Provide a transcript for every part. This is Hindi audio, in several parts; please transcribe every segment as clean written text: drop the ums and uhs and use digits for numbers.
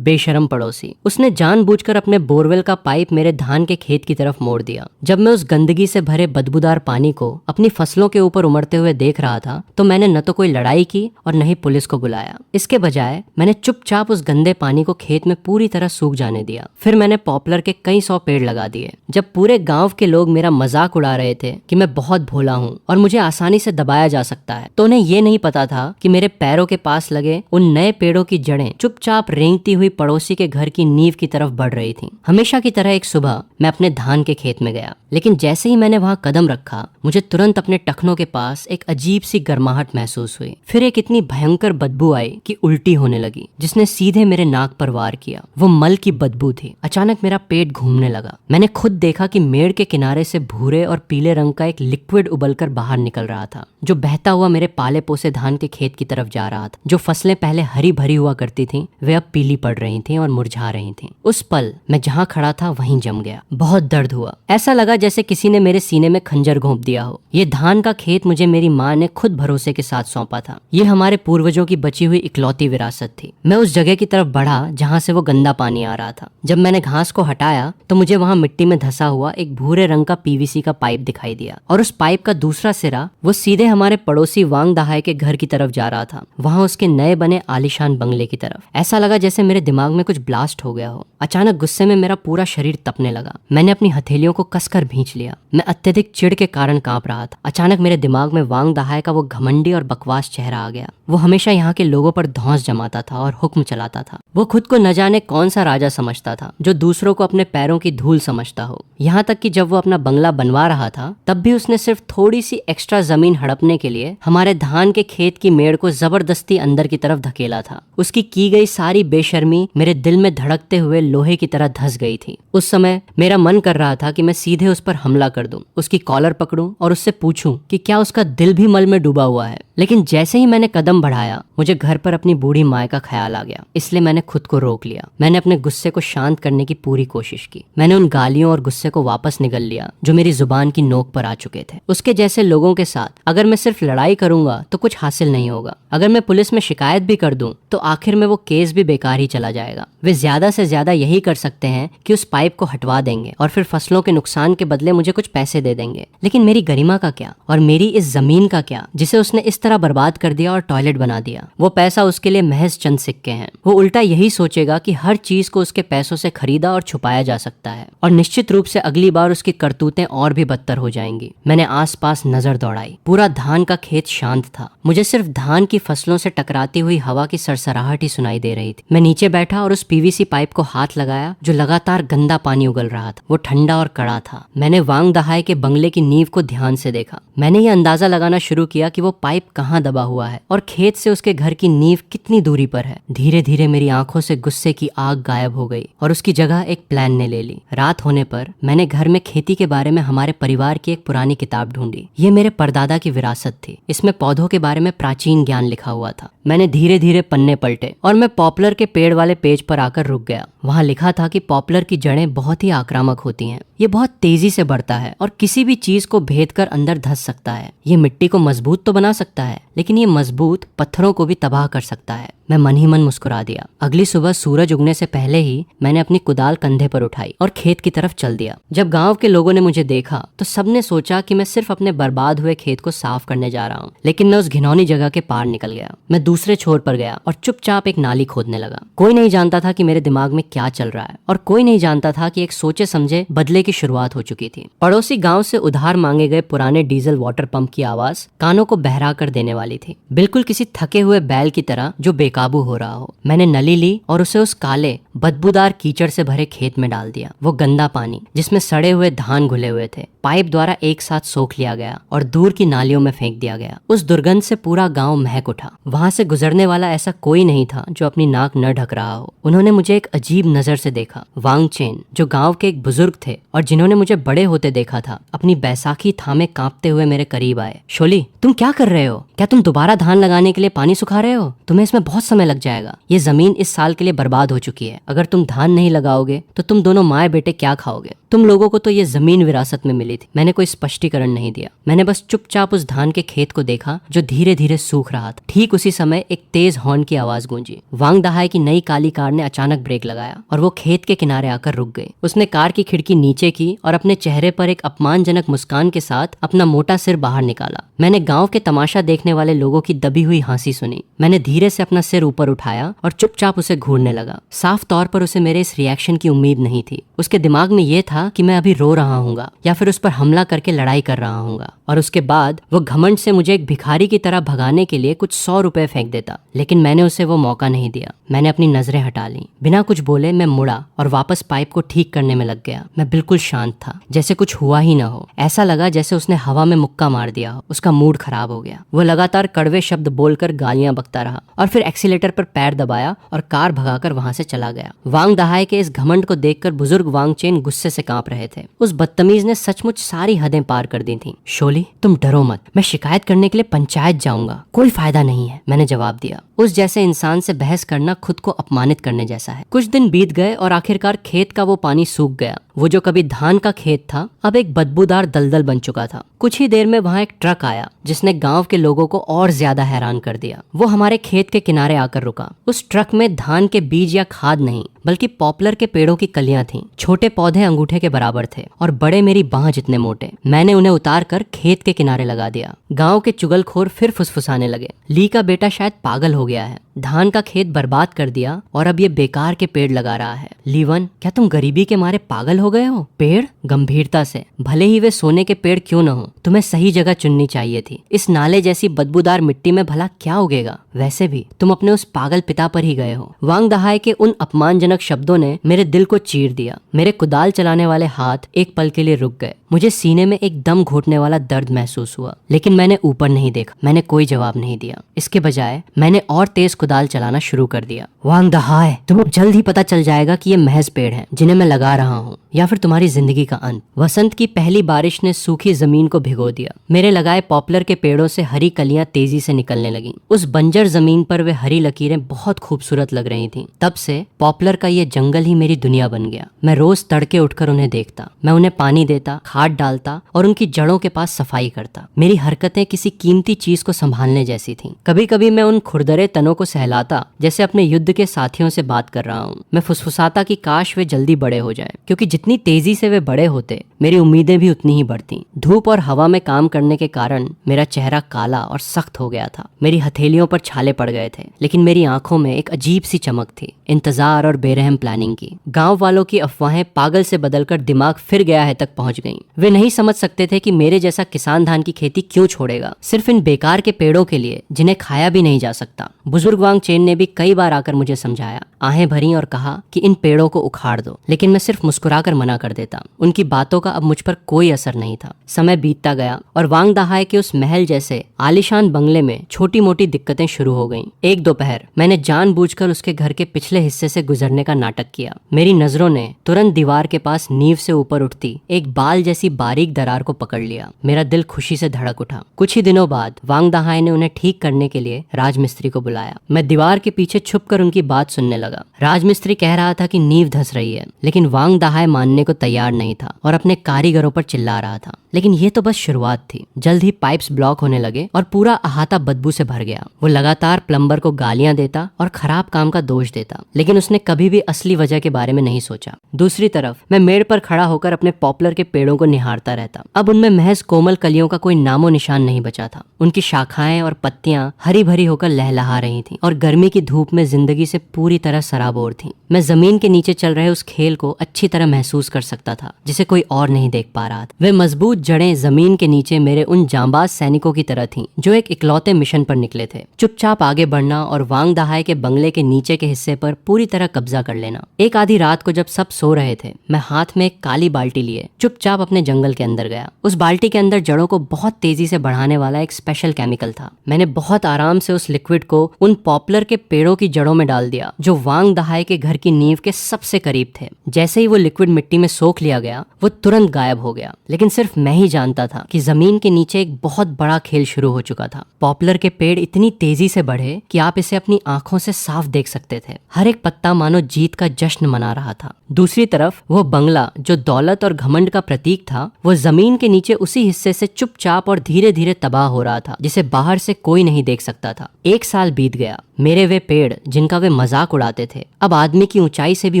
बेशरम पड़ोसी। उसने जानबूझकर अपने बोरवेल का पाइप मेरे धान के खेत की तरफ मोड़ दिया। जब मैं उस गंदगी से भरे बदबूदार पानी को अपनी फसलों के ऊपर उमड़ते हुए देख रहा था तो मैंने न तो कोई लड़ाई की और न ही पुलिस को बुलाया। इसके बजाय मैंने चुपचाप उस गंदे पानी को खेत में पूरी तरह सूख जाने दिया। फिर मैंने पॉपुलर के कई 100 पेड़ लगा दिए। जब पूरे गांव के लोग मेरा मजाक उड़ा रहे थे कि मैं बहुत भोला हूँ और मुझे आसानी से दबाया जा सकता है, तो उन्हें ये नहीं पता था कि मेरे पैरों के पास लगे उन नए पेड़ों की जड़ें चुपचाप रेंगती हुई पड़ोसी के घर की नींव की तरफ बढ़ रही थी। हमेशा की तरह एक सुबह मैं अपने धान के खेत में गया, लेकिन जैसे ही मैंने वहां कदम रखा मुझे तुरंत अपने टखनों के पास एक अजीब सी गर्माहट महसूस हुई। फिर एक इतनी भयंकर बदबू आई कि उल्टी होने लगी, जिसने सीधे मेरे नाक पर वार किया। वो मल की बदबू थी। अचानक मेरा पेट घूमने लगा। मैंने खुद देखा कि मेड़ के किनारे से भूरे और पीले रंग का एक लिक्विड उबलकर बाहर निकल रहा था, जो बहता हुआ मेरे पाले पोसे धान के खेत की तरफ जा रहा था। जो फसलें पहले हरी भरी हुआ करती थीं, वे अब पीली पड़ रही थीं और मुरझा रही थीं। उस पल मैं जहां खड़ा था वहीं जम गया। बहुत दर्द हुआ। ऐसा लगा जैसे किसी ने मेरे सीने में खंजर घोंप दिया हो। ये धान का खेत मुझे मेरी माँ ने खुद भरोसे के साथ सौंपा था। ये हमारे पूर्वजों की बची हुई इकलौती विरासत थी। मैं उस जगह की तरफ बढ़ा जहाँ से वो गंदा पानी आ रहा था। जब मैंने घास को हटाया तो मुझे वहाँ मिट्टी में धसा हुआ एक भूरे रंग का पीवीसी का पाइप दिखाई दिया, और उस पाइप का दूसरा सिरा वो सीधे हमारे पड़ोसी वांग दहाय के घर की तरफ जा रहा था, वहाँ उसके नए बने आलीशान बंगले की तरफ। ऐसा लगा जैसे मेरे दिमाग में कुछ ब्लास्ट हो गया हो। अचानक गुस्से में मेरा पूरा शरीर तपने लगा। मैंने अपनी हथेलियों को कसकर भींच लिया। मैं अत्यधिक चिढ़ के कारण कांप रहा था। अचानक मेरे दिमाग में वांग दहाय का वो घमंडी और बकवास चेहरा आ गया। वो हमेशा यहाँ के लोगों पर धौंस जमाता था और हुक्म चलाता था। वो खुद को न जाने कौन सा राजा समझता था जो दूसरों को अपने पैरों की धूल समझता हो। यहाँ तक कि जब वो अपना बंगला बनवा रहा था तब भी उसने सिर्फ थोड़ी सी एक्स्ट्रा जमीन हड़पने के लिए हमारे धान के खेत की मेड़ को जबरदस्ती अंदर की तरफ धकेला था। उसकी की गई सारी बेशर्मी मेरे दिल में धड़कते हुए लोहे की तरह धस गई थी। उस समय मेरा मन कर रहा था कि मैं सीधे उस पर हमला कर दूं, उसकी कॉलर पकड़ूं और उससे पूछूं कि क्या उसका दिल भी मल में डूबा हुआ है। लेकिन जैसे ही मैंने कदम बढ़ाया मुझे घर पर अपनी बूढ़ी माँ का ख्याल आ गया, इसलिए मैंने खुद को रोक लिया। मैंने अपने गुस्से को शांत करने की पूरी कोशिश की। मैंने उन गालियों और गुस्से को वापस निगल लिया जो मेरी जुबान की नोक पर आ चुके थे। उसके जैसे लोगों के साथ अगर मैं सिर्फ लड़ाई करूंगा तो कुछ हासिल नहीं होगा। अगर मैं पुलिस में शिकायत भी कर दूं तो आखिर में वो केस भी बेकार ही चला जाएगा। वे ज्यादा से ज्यादा यही कर सकते हैं कि उस पाइप को हटवा देंगे और फिर फसलों के नुकसान के बदले मुझे कुछ पैसे दे देंगे। लेकिन मेरी गरिमा का क्या, और मेरी इस जमीन का क्या जिसे उसने इस तरह बर्बाद कर दिया और टॉयलेट बना दिया। वो पैसा उसके लिए महज चंद सिक्के हैं। वो उल्टा यही सोचेगा कि हर चीज को उसके पैसों से खरीदा और छुपाया जा सकता है, और निश्चित रूप से अगली बार उसकी करतूतें और भी बदतर हो जाएंगी। मैंने आसपास नजर दौड़ाई। पूरा धान का खेत शांत था। मुझे सिर्फ धान की फसलों से टकराती हुई हवा की सरसराहट ही सुनाई दे रही थी। मैं नीचे बैठा और उस पीवीसी पाइप को हाथ लगाया जो लगातार गंदा पानी उगल रहा था। वो ठंडा और कड़ा था। मैंने वांग दहाय के बंगले की नींव को ध्यान से देखा। मैंने ये अंदाजा लगाना शुरू किया कि वो पाइप कहाँ दबा हुआ है और खेत से उसके घर की नींव कितनी दूरी पर है। धीरे धीरे मेरी आंखों से गुस्से की आग गायब हो गई और उसकी जगह एक प्लान ने ले ली। रात होने पर मैंने घर में खेती के बारे में हमारे परिवार की एक पुरानी किताब ढूंढी। ये मेरे परदादा की विरासत थी। इसमें पौधों के बारे में प्राचीन ज्ञान लिखा हुआ था। मैंने धीरे धीरे पन्ने पलटे और मैं पॉपुलर के पेड़ वाले पेज पर आकर रुक गया। वहाँ लिखा था कि पॉपुलर की जड़ें बहुत ही आक्रामक होती हैं। ये बहुत तेजी से बढ़ता है और किसी भी चीज को भेद कर अंदर धंस सकता है। ये मिट्टी को मजबूत तो बना सकता है, लेकिन ये मजबूत पत्थरों को भी तबाह कर सकता है। मैं मन ही मन मुस्कुरा दिया। अगली सुबह सूरज उगने से पहले ही मैंने अपनी कुदाल कंधे पर उठाई और खेत की तरफ चल दिया। जब गांव के लोगों ने मुझे देखा तो सबने सोचा कि मैं सिर्फ अपने बर्बाद हुए खेत को साफ करने जा रहा हूँ, लेकिन मैं उस घिनौनी जगह के पार निकल गया। मैं दूसरे छोर पर गया और चुपचाप एक नाली खोदने लगा। कोई नहीं जानता था कि मेरे दिमाग में क्या चल रहा है, और कोई नहीं जानता था कि एक सोचे समझे बदले की शुरुआत हो चुकी थी। पड़ोसी गांव से उधार मांगे गए पुराने डीजल वाटर पंप की आवाज कानों को बहरा कर देने वाली थी, बिल्कुल किसी थके हुए बैल की तरह जो बेकाबू हो रहा हो। मैंने नली ली और उसे उस काले बदबूदार कीचड़ से भरे खेत में डाल दिया। वो गंदा पानी जिसमें सड़े हुए धान घुले हुए थे पाइप द्वारा एक साथ सोख लिया गया और दूर की नालियों में फेंक दिया गया। उस दुर्गंध से पूरा गांव महक उठा। वहां से गुजरने वाला ऐसा कोई नहीं था जो अपनी नाक न ढक रहा हो। उन्होंने मुझे एक अजीब नजर से देखा। वांगचेन जो गांव के एक बुजुर्ग थे और और जिन्होंने मुझे बड़े होते देखा था अपनी बैसाखी थामे कांपते हुए मेरे करीब आए। शोली, तुम क्या कर रहे हो? क्या तुम दोबारा धान लगाने के लिए पानी सुखा रहे हो? तुम्हें इसमें बहुत समय लग जाएगा। ये जमीन इस साल के लिए बर्बाद हो चुकी है। अगर तुम धान नहीं लगाओगे तो तुम दोनों माए बेटे क्या खाओगे? तुम लोगों को तो ये जमीन विरासत में मिली थी। मैंने कोई स्पष्टीकरण नहीं दिया। मैंने बस चुपचाप उस धान के खेत को देखा जो धीरे धीरे सूख रहा था। ठीक उसी समय एक तेज हॉर्न की आवाज गूंजी। वांग दहाई की नई काली कार ने अचानक ब्रेक लगाया और वो खेत के किनारे आकर रुक गई। उसने कार की खिड़की नीचे की और अपने चेहरे पर एक अपमानजनक मुस्कान के साथ अपना मोटा सिर बाहर निकाला। मैंने गांव के तमाशा देखने वाले लोगों की दबी हुई हंसी सुनी। मैंने धीरे से अपना सिर ऊपर उठाया और चुपचाप उसे घूरने लगा। साफ तौर पर उसे मेरे इस रिएक्शन की उम्मीद नहीं थी। उसके दिमाग में यह था कि मैं अभी रो रहा हूँगा या फिर उस पर हमला करके लड़ाई कर रहा हूँगा और उसके बाद वो घमंड से मुझे एक भिखारी की तरह भगाने के लिए कुछ 100 रुपए फेंक देता। लेकिन मैंने उसे वो मौका नहीं दिया। मैंने अपनी नजरें हटा ली। बिना कुछ बोले मैं मुड़ा और वापस पाइप को ठीक करने में लग गया। मैं बिल्कुल शांत था, जैसे कुछ हुआ ही ना हो। ऐसा लगा जैसे उसने हवा में मुक्का मार दिया हो। उसका मूड खराब हो गया। वो लगातार कड़वे शब्द बोलकर गालियां बकता रहा और फिर एक्सीलेटर पर पैर दबाया और कार भगाकर वहां से चला गया। वांग दहाई के इस घमंड को देखकर बुजुर्ग वांगचेन गुस्से से कांप रहे थे। उस बदतमीज ने सचमुच सारी हदें पार कर दी थी। शोली, तुम डरो मत। मैं शिकायत करने के लिए पंचायत जाऊंगा। कोई फायदा नहीं है, मैंने जवाब दिया। उस जैसे इंसान से बहस करना खुद को अपमानित करने जैसा है। कुछ दिन बीत गए और आखिरकार खेत का वो पानी सूख गया। वो जो कभी धान का खेत था अब एक बदबूदार दलदल बन चुका था। कुछ ही देर में वहां एक ट्रक आया जिसने गांव के लोगों को और ज्यादा हैरान कर दिया। वो हमारे खेत के किनारे आकर रुका। उस ट्रक में धान के बीज या खाद नहीं बल्कि पॉपुलर के पेड़ों की कलियां थीं। छोटे पौधे अंगूठे के बराबर थे और बड़े मेरी बांह जितने मोटे। मैंने उन्हें उतार कर खेत के किनारे लगा दिया। गांव के चुगलखोर फिर फुसफुसाने लगे। ली का बेटा शायद पागल हो गया है। धान का खेत बर्बाद कर दिया और अब ये बेकार के पेड़ लगा रहा है। लीवन, क्या तुम गरीबी के मारे पागल हो गए हो? पेड़? गंभीरता से, भले ही वे सोने के पेड़ क्यों न हो, तुम्हें सही जगह चुननी चाहिए थी। इस नाले जैसी बदबूदार मिट्टी में भला क्या उगेगा? वैसे भी तुम अपने उस पागल पिता पर ही गए हो। वांग दहाई के उन अपमानजनक शब्दों ने मेरे दिल को चीर दिया। मेरे कुदाल चलाने वाले हाथ एक पल के लिए रुक गए। मुझे सीने में एक दम घोटने वाला दर्द महसूस हुआ, लेकिन मैंने ऊपर नहीं देखा। मैंने कोई जवाब नहीं दिया। इसके बजाय मैंने और तेज कुदाल चलाना शुरू कर दिया। वांग दहाई, तुम्हें जल्द ही पता चल जाएगा कि ये महज पेड़ हैं जिन्हें मैं लगा रहा हूँ, या फिर तुम्हारी जिंदगी का अंत। वसंत की पहली बारिश ने सूखी जमीन को भिगो दिया। मेरे लगाए पॉपुलर के पेड़ों से हरी कलियां तेजी से निकलने लगीं। उस बंजर जमीन पर वे हरी लकीरें बहुत खूबसूरत लग रही थीं। तब से पॉपुलर का ये जंगल ही मेरी दुनिया बन गया। मैं रोज तड़के उठकर उन्हें देखता। मैं उन्हें पानी देता, खाद डालता और उनकी जड़ों के पास सफाई करता। मेरी हरकतें किसी कीमती चीज को संभालने जैसी थीं। कभी कभी मैं उन खुरदरे तनों को सहलाता जैसे अपने युद्ध के साथियों से बात कर रहा हूँ। मैं फुसफुसाता कि काश वे जल्दी बड़े हो जाएं, क्योंकि जितनी तेजी से वे बड़े होते मेरी उम्मीदें भी उतनी ही बढ़ती। धूप और हवा में काम करने के कारण मेरा चेहरा काला और सख्त हो गया था। मेरी हथेलियों पर छाले पड़ गए थे, लेकिन मेरी आंखों में एक अजीब सी चमक थी, इंतजार और बेरहम प्लानिंग की। गांव वालों की अफवाहें पागल से बदलकर दिमाग फिर गया है तक पहुंच गईं। वे नहीं समझ सकते थे कि मेरे जैसा किसान धान की खेती क्यों छोड़ेगा, सिर्फ इन बेकार के पेड़ों के लिए जिन्हें खाया भी नहीं जा सकता। बुजुर्ग वांगचेन ने भी कई बार आकर मुझे समझाया, आहें भरी और कहा कि इन पेड़ों को उखाड़ दो, लेकिन मैं सिर्फ मुस्कुराकर मना कर देता। उनकी बातों का अब मुझ पर कोई असर नहीं था। समय बीतता गया और वांग दहाई के उस महल जैसे आलीशान बंगले में छोटी मोटी दिक्कतें शुरू हो गईं। एक दोपहर मैंने जानबूझकर उसके घर के पिछले हिस्से से गुजरने का नाटक किया। मेरी नजरों ने तुरंत दीवार के पास नींव से ऊपर उठती एक बाल जैसी बारीक दरार को पकड़ लिया। मेरा दिल खुशी से धड़क उठा। कुछ ही दिनों बाद वांग दहाई ने उन्हें ठीक करने के लिए राजमिस्त्री को बुलाया। मैं दीवार के पीछे छुपकर उनकी बात सुनने लगा। राजमिस्त्री कह रहा था कि नींव धंस रही है, लेकिन वांग दहाई मानने को तैयार नहीं था और अपने कारीगरों पर चिल्ला रहा था। लेकिन ये तो बस शुरुआत थी। जल्द ही पाइप्स ब्लॉक होने लगे और पूरा अहाता बदबू से भर गया। वो लगातार प्लम्बर को गालियां देता और खराब काम का दोष देता, लेकिन उसने कभी भी असली वजह के बारे में नहीं सोचा। दूसरी तरफ मैं मेड़ पर खड़ा होकर अपने पॉपुलर के पेड़ों को निहारता रहता। अब उनमें महज कोमल कलियों का कोई नामो निशान नहीं बचा था। उनकी शाखाएं और पत्तियां हरी भरी होकर लहलहा रही थीं और गर्मी की धूप में जिंदगी से पूरी तरह सराबोर थीं। मैं जमीन के नीचे चल रहे उस खेल को अच्छी तरह महसूस कर सकता था जिसे कोई और नहीं देख पा रहा था। वे मजबूत जड़ें जमीन के नीचे मेरे उन जांबाज सैनिकों की तरह थीं जो एक इकलौते मिशन पर निकले थे, चुपचाप आगे बढ़ना और वांग दहाई के बंगले के नीचे के हिस्से पर पूरी तरह कब्जा कर लेना। एक आधी रात को जब सब सो रहे थे, मैं हाथ में एक काली बाल्टी लिए चुपचाप अपने जंगल के अंदर गया। उस बाल्टी के अंदर जड़ों को बहुत तेजी से बढ़ाने वाला एक स्पेशल केमिकल था। मैंने बहुत आराम से उस लिक्विड को उन पॉपुलर के पेड़ों की जड़ों में डाल दिया जो वांग दहाई के घर की नींव के सबसे करीब थे। जैसे ही वो लिक्विड मिट्टी में सोख लिया गया, वो तुरंत गायब हो गया। लेकिन सिर्फ मैं ही जानता था कि जमीन के नीचे एक बहुत बड़ा खेल शुरू हो चुका था। पॉपुलर के पेड़ इतनी तेजी से बढ़े कि आप इसे अपनी आंखों से साफ देख सकते थे। हर एक पत्ता मानो जीत का जश्न मना रहा था। दूसरी तरफ वो बंगला जो दौलत और घमंड का प्रतीक था, वो जमीन के नीचे उसी हिस्से से चुपचाप और धीरे धीरे तबाह हो रहा था जिसे बाहर से कोई नहीं देख सकता था। 1 साल बीत गया। मेरे वे पेड़ जिनका वे मजाक उड़ाते थे अब आदमी की ऊंचाई से भी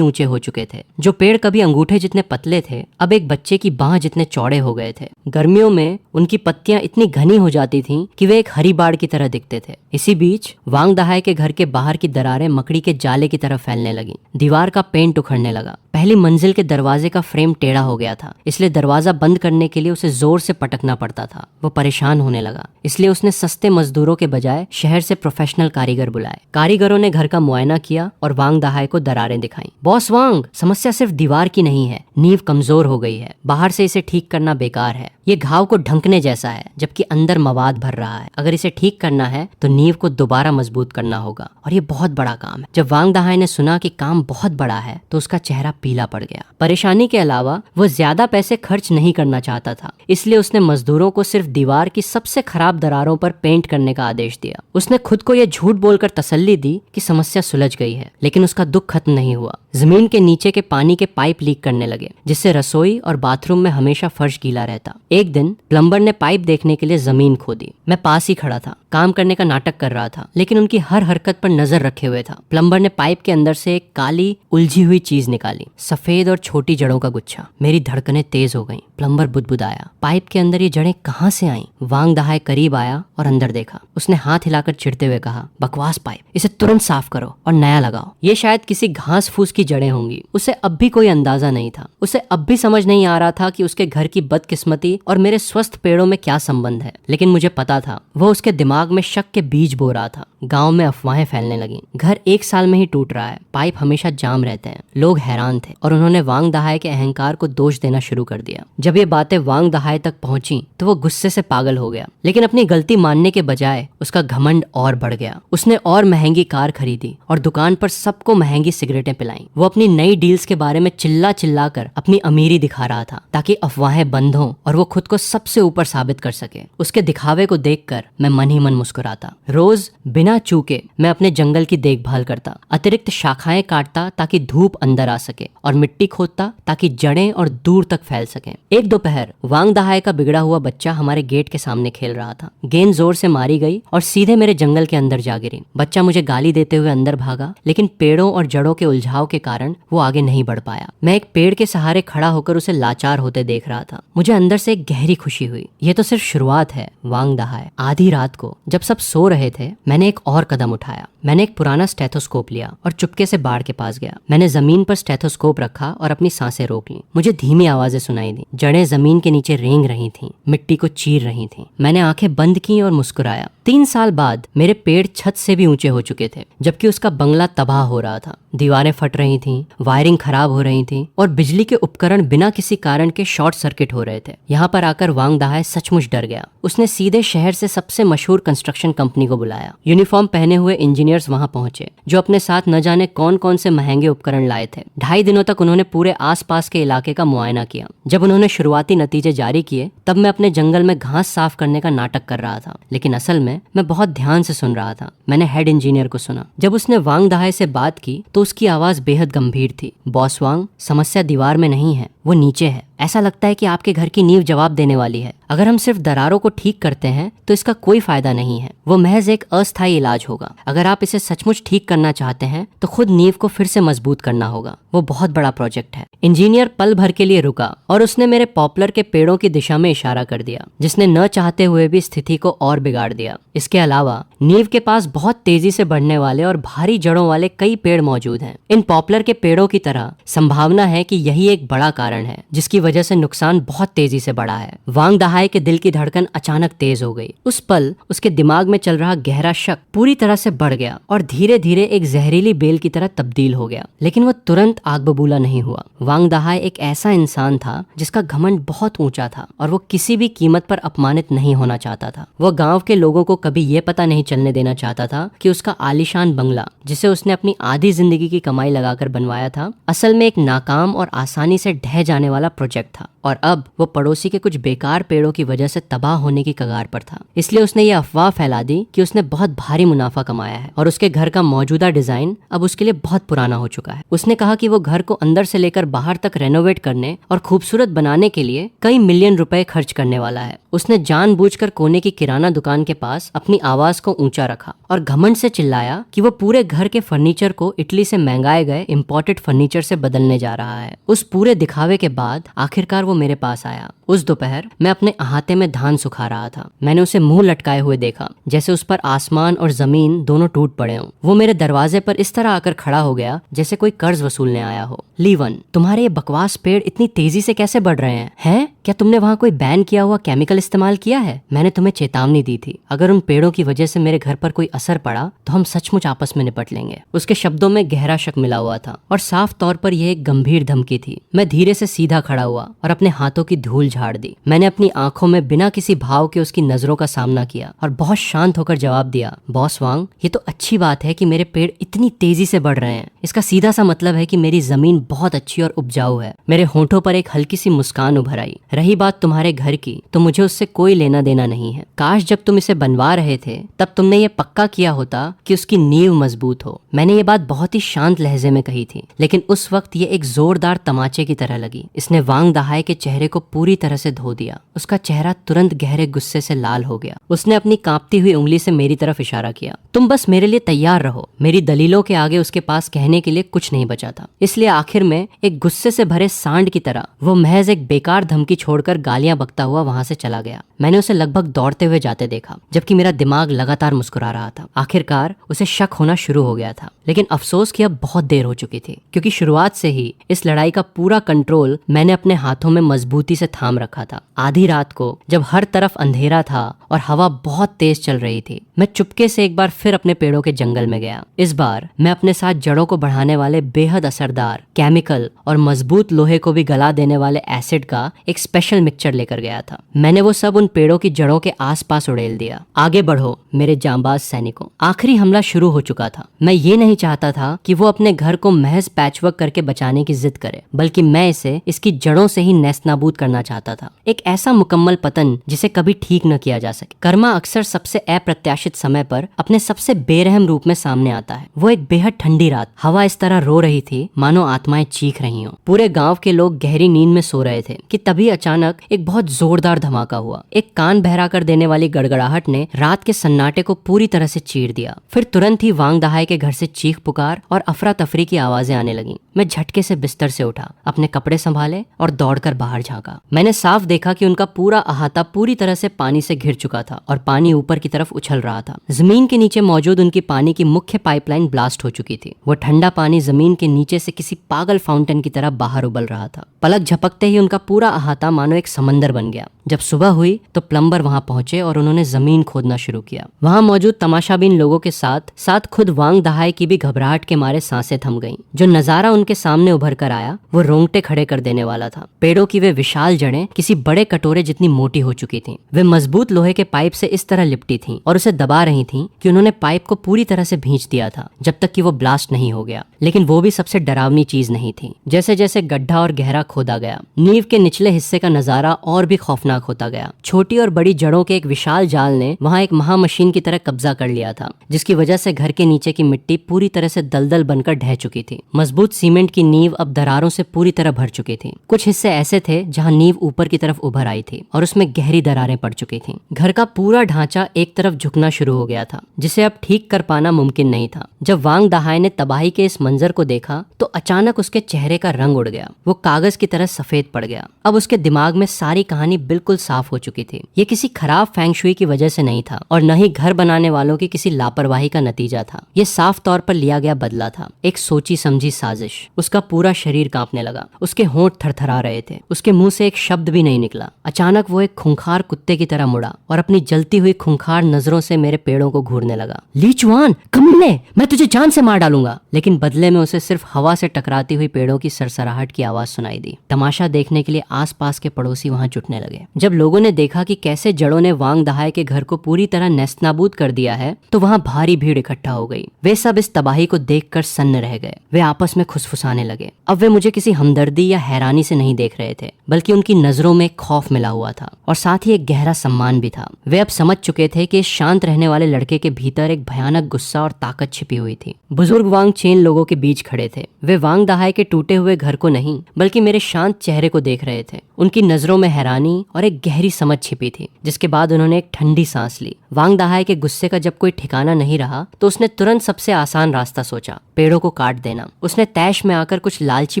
ऊंचे हो चुके थे। जो पेड़ कभी अंगूठे जितने पतले थे अब एक बच्चे की बाह जितने चौड़े हो गए थे। गर्मियों में उनकी पत्तियां इतनी घनी हो जाती थीं कि वे एक हरी बाड़ की तरह दिखते थे। इसी बीच वांग दहाई के घर के बाहर की दरारें मकड़ी के जाले की तरह फैलने लगी। दीवार का पेंट उखड़ने लगा। पहली मंजिल के दरवाजे का फ्रेम टेढ़ा हो गया था, इसलिए दरवाजा बंद करने के लिए उसे जोर से पटकना पड़ता था। वो परेशान होने लगा, इसलिए उसने सस्ते मजदूरों के बजाय शहर से प्रोफेशनल कारीगर बुलाए। कारीगरों ने घर का मुआयना किया और वांग दहाई को दरारें दिखाई। बॉस वांग, समस्या सिर्फ दीवार की नहीं है, नींव कमजोर हो गई है। बाहर से इसे ठीक करना बेकार है। ये घाव को ढंकने जैसा है जबकि अंदर मवाद भर रहा है। अगर इसे ठीक करना है तो नींव को दोबारा मजबूत करना होगा और ये बहुत बड़ा काम है। जब वांग दहाई ने सुना कि काम बहुत बड़ा है तो उसका चेहरा पीला पड़ गया। परेशानी के अलावा वो ज्यादा पैसे खर्च नहीं करना चाहता था, इसलिए उसने मजदूरों को सिर्फ दीवार की सबसे खराब दरारों पर पेंट करने का आदेश दिया। उसने खुद को यह झूठ बोलकर तसल्ली दी कि समस्या सुलझ गई है, लेकिन उसका दुख खत्म नहीं हुआ। जमीन के नीचे के पानी के पाइप लीक करने लगे, जिससे रसोई और बाथरूम में हमेशा फर्श गीला रहता। एक दिन प्लम्बर ने पाइप देखने के लिए जमीन खोदी। मैं पास ही खड़ा था, काम करने का नाटक कर रहा था, लेकिन उनकी हर हरकत पर नजर रखे हुए था। प्लम्बर ने पाइप के अंदर से एक काली उलझी हुई चीज निकाली, सफेद और छोटी जड़ों का गुच्छा। मेरी धड़कनें तेज हो गईं। प्लम्बर बुदबुदाया, पाइप के अंदर ये जड़ें कहाँ से आईं? वांग दहाई करीब आया और अंदर देखा। उसने हाथ हिलाकर चिढ़ते हुए कहा, बकवास पाइप, इसे तुरंत साफ करो और नया लगाओ। ये शायद किसी घास फूस की जड़ें होंगी। उसे अब भी कोई अंदाजा नहीं था। उसे अब भी समझ नहीं आ रहा था कि उसके घर की बदकिस्मती और मेरे स्वस्थ पेड़ों में क्या संबंध है। लेकिन मुझे पता था वो उसके दिमाग में शक के बीज बो रहा था। गांव में अफवाहें फैलने लगी, घर 1 साल में ही टूट रहा है, पाइप हमेशा जाम रहते हैं। लोग हैरान थे और उन्होंने वांग दहाई के अहंकार को दोष देना शुरू कर दिया। जब ये बातें वांग दहाई तक पहुंची तो वो गुस्से से पागल हो गया, लेकिन अपनी गलती मानने के बजाय उसका घमंड और बढ़ गया। उसने और महंगी कार खरीदी और दुकान पर सबको महंगी सिगरेटें पिलाई। वो अपनी नई डील्स के बारे में चिल्ला चिल्ला कर अपनी अमीरी दिखा रहा था ताकि अफवाहें बंद हों और वो खुद को सबसे ऊपर साबित कर सके। उसके दिखावे को देखकर मैं मन ही मन मुस्कुराता। रोज बिना चूके मैं अपने जंगल की देखभाल करता, अतिरिक्त शाखाएं काटता ताकि धूप अंदर आ सके और मिट्टी खोदता ताकि जड़ें और दूर तक फैल सकें। एक दोपहर वांग दहाई का बिगड़ा हुआ बच्चा हमारे गेट के सामने खेल रहा था। गेंद जोर से मारी गई और सीधे मेरे जंगल के अंदर जा गिरी। बच्चा मुझे गाली देते हुए अंदर भागा, लेकिन पेड़ों और जड़ों के उलझाव के कारण वो आगे नहीं बढ़ पाया। मैं एक पेड़ के सहारे खड़ा होकर उसे लाचार होते देख रहा था। मुझे अंदर से एक गहरी खुशी हुई। ये तो सिर्फ शुरुआत है, वांग दहाई। आधी रात को जब सब सो रहे थे, मैंने एक और कदम उठाया। मैंने एक पुराना स्टेथोस्कोप लिया और चुपके से बाड़ के पास गया। मैंने जमीन पर स्टेथोस्कोप रखा और अपनी सांसें रोक ली। मुझे धीमी आवाजें सुनाई दी। जड़ें जमीन के नीचे रेंग रही थीं, मिट्टी को चीर रही थीं। मैंने आंखें बंद की और मुस्कुराया। 3 साल बाद मेरे पेड़ छत से भी ऊंचे हो चुके थे, जबकि उसका बंगला तबाह हो रहा था। दीवारें फट रही थीं, वायरिंग खराब हो रही थी और बिजली के उपकरण बिना किसी कारण के शॉर्ट सर्किट हो रहे थे। यहाँ पर आकर वांग दहाई सचमुच डर गया। उसने सीधे शहर से सबसे मशहूर कंस्ट्रक्शन कंपनी को बुलाया। यूनिफॉर्म पहने हुए इंजीनियर्स वहां पहुंचे, जो अपने साथ न जाने कौन कौन से महंगे उपकरण लाए थे। 2.5 दिनों तक उन्होंने पूरे आसपास के इलाके का मुआयना किया। जब उन्होंने शुरुआती नतीजे जारी किए, तब मैं अपने जंगल में घास साफ करने का नाटक कर रहा था, लेकिन असल में मैं बहुत ध्यान से सुन रहा था। मैंने हेड इंजीनियर को सुना। जब उसने वांग दहाई से बात की तो उसकी आवाज बेहद गंभीर थी। बॉस वांग, समस्या दीवार में नहीं है, वो नीचे है। ऐसा लगता है कि आपके घर की नींव जवाब देने वाली है। अगर हम सिर्फ दरारों को ठीक करते हैं तो इसका कोई फायदा नहीं है। वो महज एक अस्थायी इलाज होगा। अगर आप इसे सचमुच ठीक करना चाहते हैं तो खुद नींव को फिर से मजबूत करना होगा। वो बहुत बड़ा प्रोजेक्ट है। इंजीनियर पल भर के लिए रुका और उसने मेरे पॉपुलर के पेड़ों की दिशा में इशारा कर दिया, जिसने न चाहते हुए भी स्थिति को और बिगाड़ दिया। इसके अलावा नींव के पास बहुत तेजी से बढ़ने वाले और भारी जड़ों वाले कई पेड़ मौजूद हैं। इन पॉपुलर के पेड़ों की तरह संभावना है कि यही एक बड़ा कारण है जिसकी वजह से नुकसान बहुत तेजी से बढ़ा है। वांग दहाई के दिल की धड़कन अचानक तेज हो गई। उस पल उसके दिमाग में चल रहा गहरा शक पूरी तरह से बढ़ गया और धीरे धीरे एक जहरीली बेल की तरह तब्दील हो गया। लेकिन वो तुरंत आग बबूला नहीं हुआ। वांग दहाई एक ऐसा इंसान था जिसका घमंड बहुत ऊंचा था और वो किसी भी कीमत पर अपमानित नहीं होना चाहता था। वो गांव के लोगों को कभी ये पता नहीं चलने देना चाहता था कि उसका आलीशान बंगला, जिसे उसने अपनी आधी जिंदगी की कमाई लगाकर बनवाया था, असल में एक नाकाम और आसानी से ढह जाने वाला प्रोजेक्ट था और अब वो पड़ोसी के कुछ बेकार पेड़ों की वजह से तबाह होने की कगार पर था। इसलिए उसने ये अफवाह फैला दी कि उसने बहुत भारी मुनाफा कमाया है और उसके घर का मौजूदा डिजाइन अब उसके लिए बहुत पुराना हो चुका है। उसने कहा कि वो घर को अंदर से लेकर बाहर तक रेनोवेट करने और खूबसूरत बनाने के लिए कई मिलियन रुपए खर्च करने वाला है। उसने जानबूझकर कोने की किराना दुकान के पास अपनी आवाज को ऊंचा रखा और घमंड से चिल्लाया कि वो पूरे घर के फर्नीचर को इटली से मंगाए गए इम्पोर्टेड फर्नीचर से बदलने जा रहा है। उस पूरे दिखावे के बाद आखिरकार वो मेरे पास आया। उस दोपहर मैं अपने अहाते में धान सुखा रहा था। मैंने उसे मुंह लटकाए हुए देखा, जैसे उस पर आसमान और जमीन दोनों टूट पड़े हों। वो मेरे दरवाजे पर इस तरह आकर खड़ा हो गया जैसे कोई कर्ज वसूलने आया हो। लीवन, तुम्हारे ये बकवास पेड़ इतनी तेजी से कैसे बढ़ रहे हैं? क्या तुमने वहाँ कोई बैन किया हुआ केमिकल इस्तेमाल किया है? मैंने तुम्हें चेतावनी दी थी, अगर उन पेड़ों की वजह से मेरे घर पर कोई असर पड़ा तो हम सचमुच आपस में निपट लेंगे। उसके शब्दों में गहरा शक मिला हुआ था और साफ तौर पर यह एक गंभीर धमकी थी। मैं धीरे से सीधा खड़ा हुआ और अपने हाथों की धूल झाड़ दी। मैंने अपनी आंखों में बिना किसी भाव के उसकी नजरों का सामना किया और बहुत शांत होकर जवाब दिया, बॉस वांग, ये तो अच्छी बात है कि मेरे पेड़ इतनी तेजी से बढ़ रहे हैं। इसका सीधा सा मतलब है कि मेरी जमीन बहुत अच्छी और उपजाऊ है। मेरे होंठों पर एक हल्की सी मुस्कान उभर आई। रही बात तुम्हारे घर की, तो मुझे उससे कोई लेना देना नहीं है। काश जब तुम इसे बनवा रहे थे तब तुमने ये पक्का किया होता कि उसकी नींव मजबूत हो। मैंने ये बात बहुत ही शांत लहजे में कही थी, लेकिन उस वक्त ये एक जोरदार तमाचे की तरह लगी। इसने वांग दहाई के चेहरे को पूरी तरह से धो दिया। उसका चेहरा तुरंत गहरे गुस्से से लाल हो गया। उसने अपनी कांपती हुई उंगली से मेरी तरफ इशारा किया। तुम बस मेरे लिए तैयार रहो। मेरी दलीलों के आगे उसके पास कहने के लिए कुछ नहीं बचा था। इसलिए आखिर में एक गुस्से से भरे सांड की तरह वो महज एक बेकार धमकी छोड़कर गालियां बकता हुआ वहां से चला गया। मैंने उसे लगभग दौड़ते हुए जाते देखा, जबकि मेरा दिमाग लगातार मुस्कुरा रहा था। आखिरकार उसे शक होना शुरू हो गया था, लेकिन अफसोस कि अब बहुत देर हो चुकी थी, क्योंकि शुरुआत से ही इस लड़ाई का पूरा कंट्रोल मैंने अपने हाथों में मजबूती से थाम रखा था। आधी रात को जब हर तरफ अंधेरा था और हवा बहुत तेज चल रही थी, मैं चुपके से एक बार फिर अपने पेड़ों के जंगल में गया। इस बार मैं अपने साथ जड़ों को बढ़ाने वाले बेहद असरदार केमिकल और मजबूत लोहे को भी गला देने वाले एसिड का एक स्पेशल मिक्सचर लेकर गया था। मैंने वो सब उन पेड़ों की जड़ों के आसपास उड़ेल दिया। आगे बढ़ो मेरे जांबाज सैनिकों। आखिरी हमला शुरू हो चुका था। मैं ये नहीं चाहता था कि वो अपने घर को महज पैचवर्क करके बचाने की जिद करे, बल्कि मैं इसे इसकी जड़ों से ही नेस्तनाबूद करना चाहता था। एक ऐसा मुकम्मल पतन जिसे कभी ठीक न किया जा सके। कर्मा अक्सर सबसे अप्रत्याशित समय पर अपने सबसे बेरहम रूप में सामने आता है। वो एक बेहद ठंडी रात, हवा इस तरह रो रही थी मानो आत्माएं चीख रही हों। पूरे गांव के लोग गहरी नींद में सो रहे थे कि तभी अचानक एक बहुत जोरदार धमाका हुआ। एक कान बहरा कर देने वाली गड़गड़ाहट ने रात के सन्नाटे को पूरी तरह से चीर दिया। फिर तुरंत ही वांग दहाई के घर से चीख पुकार और अफरा तफरी की आवाजें आने लगी। मैं झटके से बिस्तर से उठा, अपने कपड़े संभाले और दौड़कर बाहर झांका। मैंने साफ देखा कि उनका पूरा अहाता पूरी तरह से पानी से घिर चुका था और पानी ऊपर की तरफ उछल रहा था। जमीन के नीचे मौजूद उनकी पानी की मुख्य पाइपलाइन ब्लास्ट हो चुकी थी। वो ठंडा पानी जमीन के नीचे से किसी पागल फाउंटेन की तरह बाहर उबल रहा था। पलक झपकते ही उनका पूरा अहाता मानो एक समंदर बन गया। जब सुबह हुई तो प्लम्बर वहां पहुंचे और उन्होंने जमीन खोदना शुरू किया। वहां मौजूद तमाशाबीन लोगों के साथ साथ खुद वांग दहाई की भी घबराहट के मारे सांसें थम गईं। जो नजारा उनके सामने उभर कर आया वो रोंगटे खड़े कर देने वाला था। पेड़ों की वे विशाल जड़ें किसी बड़े कटोरे जितनी मोटी हो चुकी थीं। वे मजबूत लोहे के पाइप से इस तरह लिपटी थीं और उसे दबा रही थीं कि उन्होंने पाइप को पूरी तरह से भींच दिया था जब तक कि वो ब्लास्ट नहीं हो गया। लेकिन वो भी सबसे डरावनी चीज नहीं थी। जैसे जैसे गड्ढा और गहरा खोदा गया, नींव के निचले हिस्से का नजारा और भी खौफनाक होता गया। छोटी और बड़ी जड़ों के एक विशाल जाल ने वहां एक महामशीन की तरह कब्जा कर लिया था, जिसकी वजह से घर के नीचे की मिट्टी पूरी तरह से दलदल बनकर ढह चुकी थी। मजबूत सीमेंट की नींव अब दरारों से पूरी तरह भर चुकी थी। कुछ हिस्से ऐसे थे जहां नींव ऊपर की तरफ उभर आई थी और उसमें गहरी दरारें पड़ चुकी थीं। घर का पूरा ढांचा एक तरफ झुकना शुरू हो गया था, जिसे अब ठीक कर पाना मुमकिन नहीं था। जब वांग दहाई ने तबाही के इस मंजर को देखा तो अचानक उसके चेहरे का रंग उड़ गया। वो कागज की तरह सफेद पड़ गया। अब उसके दिमाग में सारी कहानी बिल्कुल बिल्कुल साफ हो चुकी थी। ये किसी खराब फेंग शुई की वजह से नहीं था और न ही घर बनाने वालों की किसी लापरवाही का नतीजा था। ये साफ तौर पर लिया गया बदला था, एक सोची समझी साजिश। उसका पूरा शरीर कांपने लगा, उसके होंठ थरथरा रहे थे, उसके मुंह से एक शब्द भी नहीं निकला। अचानक वो एक खूंखार कुत्ते की तरह मुड़ा और अपनी जलती हुई खूंखार नजरों से मेरे पेड़ों को घूरने लगा। ली चुआन, कमीने, मैं तुझे जान से मार डालूंगा। लेकिन बदले में उसे सिर्फ हवा से टकराती हुई पेड़ों की सरसराहट की आवाज सुनाई दी। तमाशा देखने के लिए आसपास के पड़ोसी वहां जुटने लगे। जब लोगों ने देखा कि कैसे जड़ों ने वांग दहाई के घर को पूरी तरह नेस्तनाबूद कर दिया है, तो वहां भारी भीड़ इकट्ठा हो गई। वे सब इस तबाही को देखकर सन्न रह गए। वे आपस में खुसफुसाने लगे। अब वे मुझे किसी हमदर्दी या हैरानी से नहीं देख रहे थे, बल्कि उनकी नजरों में खौफ मिला हुआ था और साथ ही एक गहरा सम्मान भी था। वे अब समझ चुके थे कि इस शांत रहने वाले लड़के के भीतर एक भयानक गुस्सा और ताकत छिपी हुई थी। बुजुर्ग वांग चेन लोगों के बीच खड़े थे। वे वांग दहाई के टूटे हुए घर को नहीं, बल्कि मेरे शांत चेहरे को देख रहे थे। उनकी नजरों में हैरानी और एक गहरी समझ छिपी थी, जिसके बाद उन्होंने एक ठंडी सांस ली। वांग दहाई के गुस्से का जब कोई ठिकाना नहीं रहा, तो उसने तुरंत सबसे आसान रास्ता सोचा, पेड़ों को काट देना। उसने तैश में आकर कुछ लालची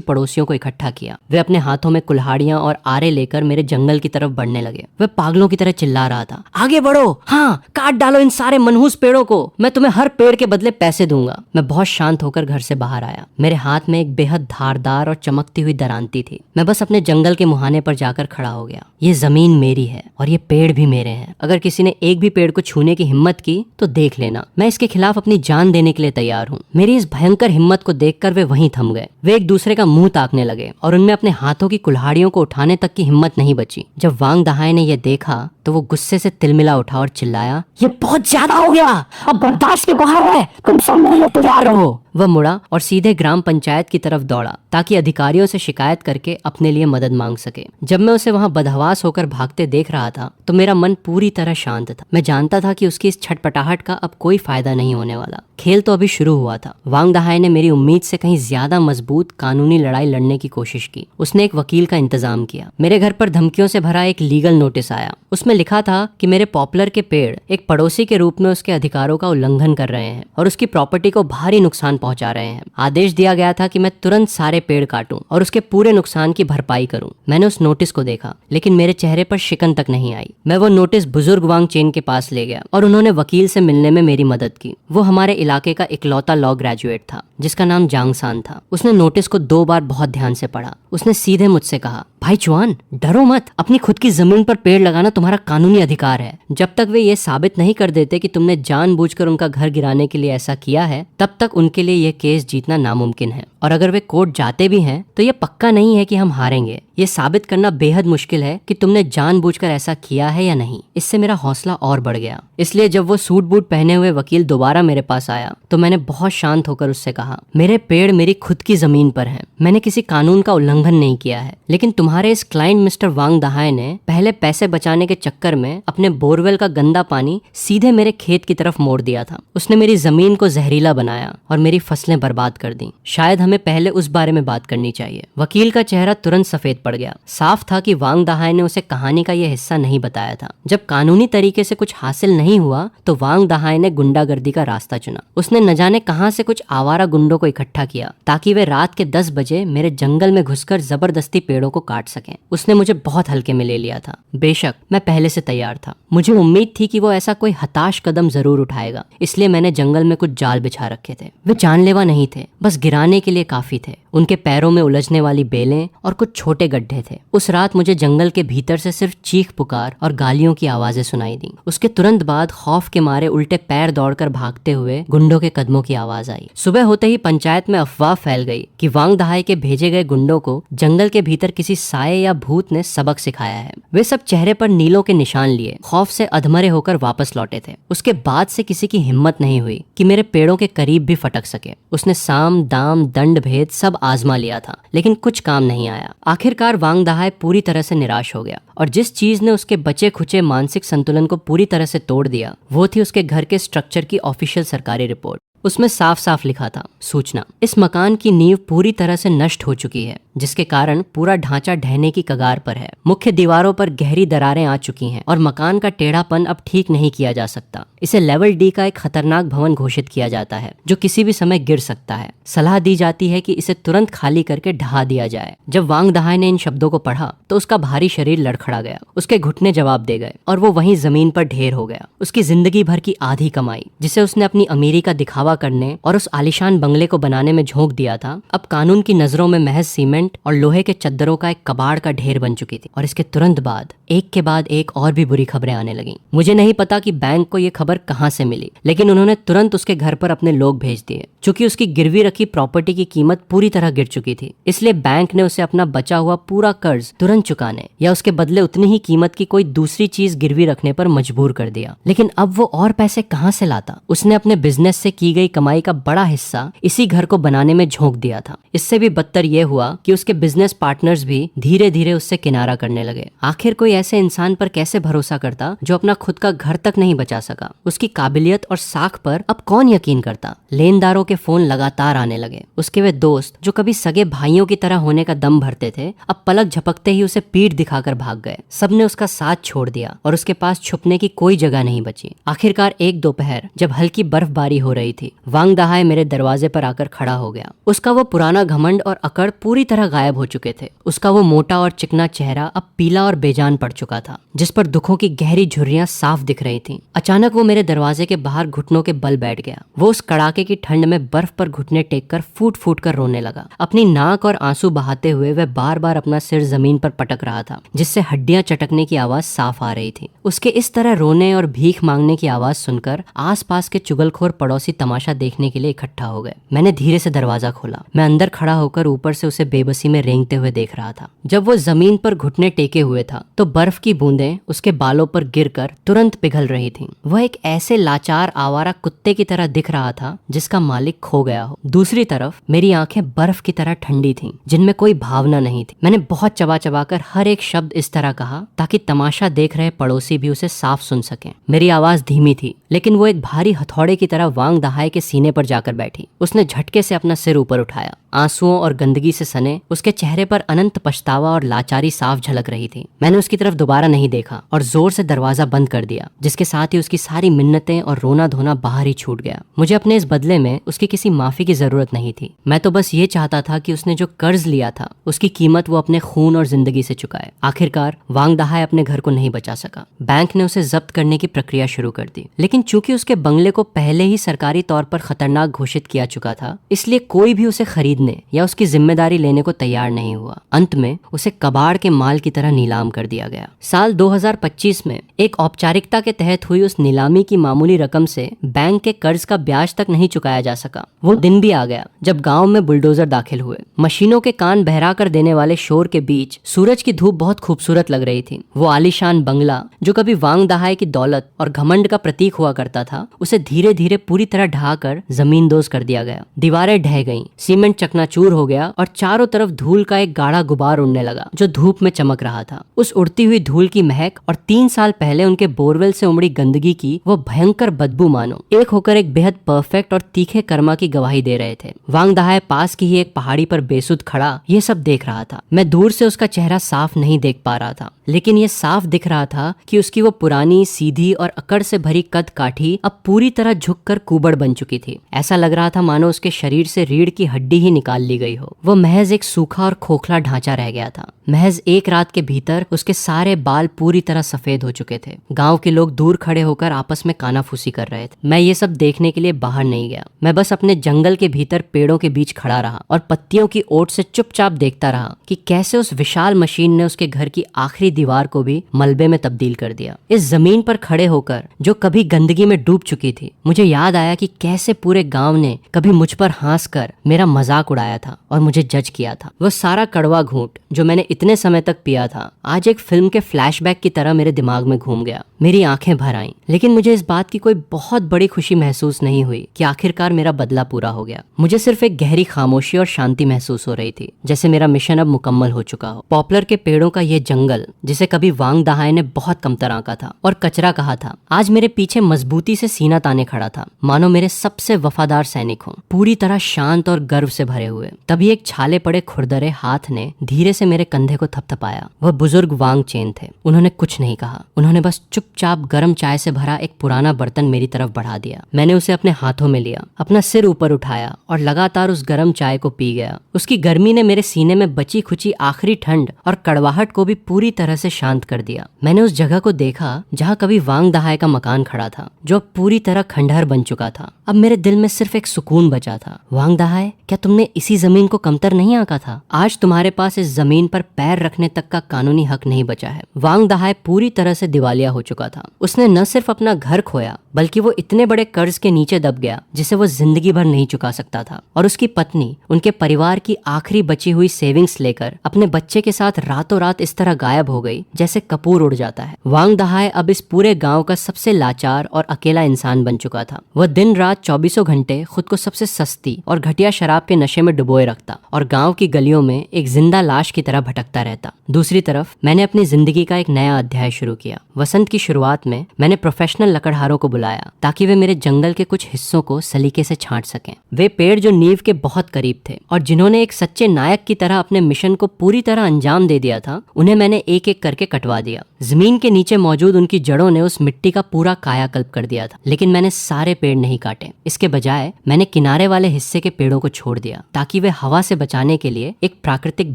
पड़ोसियों को इकट्ठा किया। वे अपने हाथों में कुल्हाड़ियां और आरे लेकर मेरे जंगल की तरफ बढ़ने लगे। वे पागलों की तरह चिल्ला रहा था, आगे बढ़ो, हाँ, काट डालो इन सारे मनहूस पेड़ों को, मैं तुम्हें हर पेड़ के बदले पैसे दूंगा। मैं बहुत शांत होकर घर से बाहर आया। मेरे हाथ में एक बेहद धारदार और चमकती हुई दरांती थी। मैं बस अपने जंगल के मुहाने पर जाकर खड़ा हो गया। ये जमीन मेरी है और ये पेड़ भी मेरे हैं। अगर किसी ने एक भी पेड़ को छूने की हिम्मत की तो देख लेना, मैं इसके खिलाफ अपनी जान देने के लिए तैयार हूँ। मेरी इस भयंकर हिम्मत को देखकर वे वहीं थम गए। वे एक दूसरे का मुंह ताकने लगे और उनमें अपने हाथों की कुल्हाड़ियों को उठाने तक की हिम्मत नहीं बची। जब वांग दहाई ने यह देखा तो वो गुस्से से तिलमिला उठा और चिल्लाया, ये बहुत ज्यादा हो गया, अब बर्दाश्त के बाहर है, तुम सब मेरे लिए तैयार रहो। वह मुड़ा और सीधे ग्राम पंचायत की तरफ दौड़ा ताकि अधिकारियों से शिकायत करके अपने लिए मदद मांग सके। जब मैं उसे वहां बदहवास होकर भागते देख रहा था तो मेरा मन पूरी तरह शांत था। मैं जानता था कि उसकी इस छटपटाहट का अब कोई फायदा नहीं होने वाला। खेल तो अभी शुरू हुआ था। वांग दहाई ने मेरी उम्मीद से कहीं ज्यादा मजबूत कानूनी लड़ाई लड़ने की कोशिश की। उसने एक वकील का इंतजाम किया। मेरे घर पर धमकियों से भरा एक लीगल नोटिस आया। उसमें लिखा था कि मेरे पॉपुलर के पेड़ एक पड़ोसी के रूप में उसके अधिकारों का उल्लंघन कर रहे हैं और उसकी प्रॉपर्टी को भारी नुकसान पहुंचा रहे हैं। आदेश दिया गया था कि मैं तुरंत सारे पेड़ काटूं और उसके पूरे नुकसान की भरपाई करूं। मैंने उस नोटिस को देखा, लेकिन मेरे चेहरे पर शिकन तक नहीं आई। मैं वो नोटिस बुजुर्ग वांग चेन के पास ले गया और उन्होंने वकील से मिलने में मेरी मदद की। वो हमारे इलाके का इकलौता लॉ ग्रेजुएट था जिसका नाम जांगसान था। उसने नोटिस को 2 बार बहुत ध्यान से पढ़ा। उसने सीधे मुझसे कहा, भाई चुआन, डरो मत, अपनी खुद की जमीन पर पेड़ लगाना तुम्हारा कानूनी अधिकार है। जब तक वे ये साबित नहीं कर देते कि तुमने जानबूझकर उनका घर गिराने के लिए ऐसा किया है, तब तक उनके लिए यह केस जीतना नामुमकिन है। और अगर वे कोर्ट जाते भी हैं तो ये पक्का नहीं है कि हम हारेंगे। ये साबित करना बेहद मुश्किल है कि तुमने जानबूझकर ऐसा किया है या नहीं। इससे मेरा हौसला और बढ़ गया। इसलिए जब वो सूट बूट पहने हुए वकील दोबारा मेरे पास आया तो मैंने बहुत शांत होकर उससे कहा, मेरे पेड़ मेरी खुद की जमीन पर हैं। मैंने किसी कानून का उल्लंघन नहीं किया है, लेकिन तुम्हारे इस क्लाइंट मिस्टर वांग दहाई ने पहले पैसे बचाने के चक्कर में अपने बोरवेल का गंदा पानी सीधे मेरे खेत की तरफ मोड़ दिया था। उसने मेरी जमीन को जहरीला बनाया और मेरी फसलें बर्बाद कर दी। शायद हमें पहले उस बारे में बात करनी चाहिए। वकील का चेहरा तुरंत सफेद पड़ गया। साफ था कि वांग दहाई ने उसे कहानी का यह हिस्सा नहीं बताया था। जब कानूनी तरीके से कुछ हासिल नहीं हुआ तो वांग दहाई ने गुंडागर्दी का रास्ता चुना। उसने न जाने कहां से कुछ आवारा गुंडों को इकट्ठा किया ताकि वे रात के 10 बजे मेरे जंगल में घुसकर जबरदस्ती पेड़ों को काट सकें। उसने मुझे बहुत हल्के में ले लिया था। बेशक मैं पहले से तैयार था। मुझे उम्मीद थी कि वो ऐसा कोई हताश कदम जरूर उठाएगा, इसलिए मैंने जंगल में कुछ जाल बिछा रखे थे। वे जानलेवा नहीं थे, बस गिराने के लिए काफी थे। उनके पैरों में उलझने वाली बेलें और कुछ छोटे गड्ढे थे। उस रात मुझे जंगल के भीतर से सिर्फ चीख पुकार और गालियों की आवाजें सुनाई दी। उसके तुरंत बाद खौफ के मारे उल्टे पैर दौड़कर भागते हुए गुंडों के कदमों की आवाज आई। सुबह होते ही पंचायत में अफवाह फैल गई कि वांग दहाई के भेजे गए गुंडों को जंगल के भीतर किसी साये या भूत ने सबक सिखाया है। वे सब चेहरे पर नीलों के निशान लिए खौफ से अधमरे होकर वापस लौटे थे। उसके बाद से किसी की हिम्मत नहीं हुई कि मेरे पेड़ों के करीब भी फटक सके। उसने साम दाम दंड भेद सब आजमा लिया था, लेकिन कुछ काम नहीं आया। आखिरकार वांग दहाई पूरी तरह से निराश हो गया और जिस चीज ने उसके बचे खुचे मानसिक संतुलन को पूरी तरह से तोड़ दिया वो थी उसके घर के स्ट्रक्चर की ऑफिशियल सरकारी रिपोर्ट। उसमें साफ साफ लिखा था, सूचना, इस मकान की नींव पूरी तरह से नष्ट हो चुकी है, जिसके कारण पूरा ढांचा ढहने की कगार पर है। मुख्य दीवारों पर गहरी दरारें आ चुकी हैं और मकान का टेढ़ापन अब ठीक नहीं किया जा सकता। इसे लेवल डी का एक खतरनाक भवन घोषित किया जाता है जो किसी भी समय गिर सकता है। सलाह दी जाती है कि इसे तुरंत खाली करके ढहा दिया जाए। जब वांग दहाई ने इन शब्दों को पढ़ा तो उसका भारी शरीर लड़खड़ा गया, उसके घुटने जवाब दे गए और वो वहीं जमीन पर ढेर हो गया। उसकी जिंदगी भर की आधी कमाई, जिसे उसने अपनी अमीरी का दिखावा करने और उस आलीशान बंगले को बनाने में झोंक दिया था, अब कानून की नजरों में महज सीमेंट और लोहे के चद्दरों का एक कबाड़ का ढेर बन चुकी थी। और इसके तुरंत बाद एक के बाद एक और भी बुरी खबरें आने लगीं। मुझे नहीं पता कि बैंक को ये खबर कहां से मिली, लेकिन उन्होंने तुरंत उसके घर पर अपने लोग भेज दिए। चूंकि उसकी गिरवी रखी प्रॉपर्टी की कीमत पूरी तरह गिर चुकी थी, इसलिए बैंक ने उसे अपना बचा हुआ पूरा कर्ज तुरंत चुकाने या उसके बदले उतनी ही कीमत की कोई दूसरी चीज गिरवी रखने पर मजबूर कर दिया। लेकिन अब वो और पैसे कहां से लाता? उसने अपने बिजनेस से की गई कमाई का बड़ा हिस्सा इसी घर को बनाने में झोंक दिया था। इससे भी बदतर यह हुआ कि उसके बिजनेस पार्टनर्स भी धीरे धीरे उससे किनारा करने लगे। आखिर कोई ऐसे इंसान पर कैसे भरोसा करता जो अपना खुद का घर तक नहीं बचा सका? उसकी काबिलियत और साख पर अब कौन यकीन करता? लेनदारों के फोन लगातार आने लगे। उसके वे दोस्त जो कभी सगे भाइयों की तरह होने का दम भरते थे, अब पलक झपकते ही उसे पीठ दिखाकर भाग गए। सबने उसका साथ छोड़ दिया और उसके पास छुपने की कोई जगह नहीं बची। आखिरकार एक दोपहर जब हल्की बर्फबारी हो रही थी, वांग दहाई मेरे दरवाजे पर आकर खड़ा हो गया। उसका वो पुराना घमंड और अकड़ पूरी तरह गायब हो चुके थे। उसका वो मोटा और चिकना चेहरा अब पीला और बेजान पड़ चुका था, जिस पर दुखों की गहरी झुर्रियां साफ दिख रही थीं। अचानक वो मेरे दरवाजे के बाहर घुटनों के बल बैठ गया। वो उस कड़ाके की ठंड में बर्फ पर घुटने टेककर फूट फूट कर रोने लगा। अपनी नाक और आंसू बहाते हुए वह बार बार अपना सिर जमीन पर पटक रहा था, जिससे हड्डियां चटकने की आवाज साफ आ रही थी। उसके इस तरह रोने और भीख मांगने की आवाज सुनकर आसपास के चुगलखोर पड़ोसी तमाशा देखने के लिए इकट्ठा हो गए। मैंने धीरे से दरवाजा खोला। मैं अंदर खड़ा होकर ऊपर से उसे बेबसी में रेंगते हुए देख रहा था। जब वो जमीन पर घुटने टेके हुए था तो बर्फ की बूंदें उसके बालों पर गिरकर तुरंत पिघल रही थीं। वह एक ऐसे लाचार आवारा कुत्ते की तरह दिख रहा था जिसका मालिक खो गया हो। दूसरी तरफ मेरी आंखें बर्फ की तरह ठंडी थीं, जिनमें कोई भावना नहीं थी। मैंने बहुत चबा चबा कर हर एक शब्द इस तरह कहा ताकि तमाशा देख रहे पड़ोसी भी उसे साफ सुन सकें। मेरी आवाज धीमी थी, लेकिन वो एक भारी हथौड़े की तरह वांग दहाई के सीने पर जाकर बैठी। उसने झटके से अपना सिर ऊपर उठाया। आंसुओं और गंदगी से सने उसके चेहरे पर अनंत पछतावा और लाचारी साफ झलक रही थी। मैंने उसकी तरफ दोबारा नहीं देखा और जोर से दरवाजा बंद कर दिया, जिसके साथ ही उसकी सारी मिन्नतें और रोना धोना बाहर ही छूट गया। मुझे अपने इस बदले में उसकी किसी माफी की जरूरत नहीं थी। मैं तो बस ये चाहता था कि उसने जो कर्ज लिया था उसकी कीमत वो अपने खून और जिंदगी से चुकाए। आखिरकार वांग दहाई अपने घर को नहीं बचा सका। बैंक ने उसे जब्त करने की प्रक्रिया शुरू कर दी, लेकिन चूंकि उसके बंगले को पहले ही सरकारी तौर पर खतरनाक घोषित किया चुका था, इसलिए कोई भी उसे खरीदने या उसकी जिम्मेदारी लेने को तैयार नहीं हुआ। अंत में उसे कबाड़ के माल की तरह नीलाम कर दिया गया। साल 2025 में एक औपचारिकता के तहत हुई उस नीलामी की मामूली रकम से बैंक के कर्ज का ब्याज तक नहीं चुकाया जा सका। वो दिन भी आ गया जब गांव में बुलडोजर दाखिल हुए। मशीनों के कान बहरा कर देने वाले शोर के बीच सूरज की धूप बहुत खूबसूरत लग रही थी। वो आलीशान बंगला जो कभी वांग दहाई की दौलत और घमंड का प्रतीक हुआ करता था, उसे धीरे धीरे पूरी तरह ढहाकर जमींदोज कर दिया गया। दीवारें ढह गईं, सीमेंट चकनाचूर हो गया और चारों तरफ धूल का एक गाढ़ा गुबार उड़ने लगा जो धूप में चमक रहा था। उस उड़ती हुई धूल की महक और 3 साल पहले उनके बोरवेल से उमड़ी गंदगी की वो भयंकर बदबू मानो एक होकर एक बेहद परफेक्ट और तीखे कर्मा की गवाही दे रहे थे। वांग दहाई पास की ही एक पहाड़ी पर बेसुध खड़ा ये सब देख रहा था। मैं दूर से उसका चेहरा साफ नहीं देख पा रहा था, लेकिन ये साफ दिख रहा था कि उसकी वो पुरानी सीधी और अकड़ से भरी कद काठी अब पूरी तरह झुककर कुबड़ बन चुकी थी। ऐसा लग रहा था मानो उसके शरीर से रीढ़ की हड्डी ही निकाल ली गई हो। वो महज एक सूखा और खोखला ढांचा रह गया था। महज एक रात के भीतर उसके सारे बाल पूरी तरह सफेद हो चुके थे। गांव के लोग दूर खड़े होकर आपस में कानाफूसी कर रहे थे। मैं ये सब देखने के लिए बाहर नहीं गया। मैं बस अपने जंगल के भीतर पेड़ों के बीच खड़ा रहा और पत्तियों की ओट से चुपचाप देखता रहा कि कैसे उस विशाल मशीन ने उसके घर की आखिरी दीवार को भी मलबे में तब्दील कर दिया। इस जमीन पर खड़े होकर जो कभी गंदगी में डूब चुकी थी, मुझे याद आया कि कैसे पूरे गांव ने कभी मुझ पर हंसकर मेरा मजाक उड़ाया था और मुझे जज किया था। वो सारा कड़वा घूंट जो मैंने इतने समय तक पिया था, आज एक फिल्म के फ्लैशबैक की तरह मेरे दिमाग में घूम गया। मेरी आंखें भर आईं, लेकिन मुझे इस बात की कोई बहुत बड़ी खुशी महसूस नहीं हुई कि आखिरकार मेरा मेरा बदला पूरा हो गया। मुझे सिर्फ एक गहरी खामोशी और शांति महसूस हो रही थी, जैसे मेरा मिशन अब मुकम्मल हो चुका हो। पॉपुलर के पेड़ों का यह जंगल, जिसे कभी वांग दहाई ने बहुत कमतर आंका था और कचरा कहा था, आज मेरे पीछे मजबूती से सीना ताने खड़ा था, मानो मेरे सबसे वफादार सैनिक हों, पूरी तरह शांत और गर्व से भरे हुए। तभी एक छाले पड़े खुरदरे हाथ ने धीरे से मेरे कंधे को थपथपाया। वह बुजुर्ग वांग चेन थे। उन्होंने कुछ नहीं कहा, उन्होंने बस चुपचाप गर्म चाय से भरा एक पुराना बर्तन मेरी तरफ बढ़ा दिया। मैंने उसे अपने हाथों में लिया, अपना सिर ऊपर उठाया और लगातार उस गर्म चाय को पी गया। उसकी गर्मी ने मेरे सीने में बची खुची आखिरी ठंड और कड़वाहट को भी पूरी तरह से शांत कर दिया। मैंने उस जगह को देखा जहाँ कभी वांग दहाई का मकान खड़ा था, जो अब पूरी तरह खंडहर बन चुका था। अब मेरे दिल में सिर्फ एक सुकून बचा था। वांग दहाई, क्या तुमने इसी जमीन को कमतर नहीं आंका था? आज तुम्हारे पास इस जमीन पर पैर रखने तक का कानूनी हक नहीं बचा है। वांग दहाई पूरी तरह से दिवालिया हो चुका था। उसने न सिर्फ अपना घर खोया, बल्कि वो इतने बड़े कर्ज के नीचे दब गया जिसे वो जिंदगी भर नहीं चुका सकता था। और उसकी पत्नी उनके परिवार की आखिरी बची हुई सेविंग्स लेकर अपने बच्चे के साथ रातों रात इस तरह गायब हो गई जैसे कपूर उड़ जाता है। वांग दहाई अब इस पूरे गांव का सबसे लाचार और अकेला इंसान बन चुका था। वह दिन रात 24 घंटे खुद को सबसे सस्ती और घटिया शराब के नशे में डुबोए रखता और गांव की गलियों में एक जिंदा लाश की तरह भटकता रहता। दूसरी तरफ मैंने अपनी जिंदगी का एक नया अध्याय शुरू किया। वसंत की शुरुआत में मैंने प्रोफेशनल लकड़हारों को बुलाया ताकि वे मेरे जंगल के कुछ हिस्सों को सलीके से छांट सकें। वे पेड़ जो नींव के बहुत करीब थे और जिन्होंने एक सच्चे नायक की तरह अपने मिशन को पूरी तरह अंजाम दे दिया था, उन्हें मैंने एक एक करके कटवा दिया। जमीन के नीचे मौजूद उनकी जड़ों ने उस मिट्टी का पूरा कायाकल्प कर दिया था। लेकिन मैंने सारे पेड़ नहीं काटे। इसके बजाय मैंने किनारे वाले हिस्से के पेड़ों को छोड़ दिया ताकि वे हवा से बचाने के लिए एक प्राकृतिक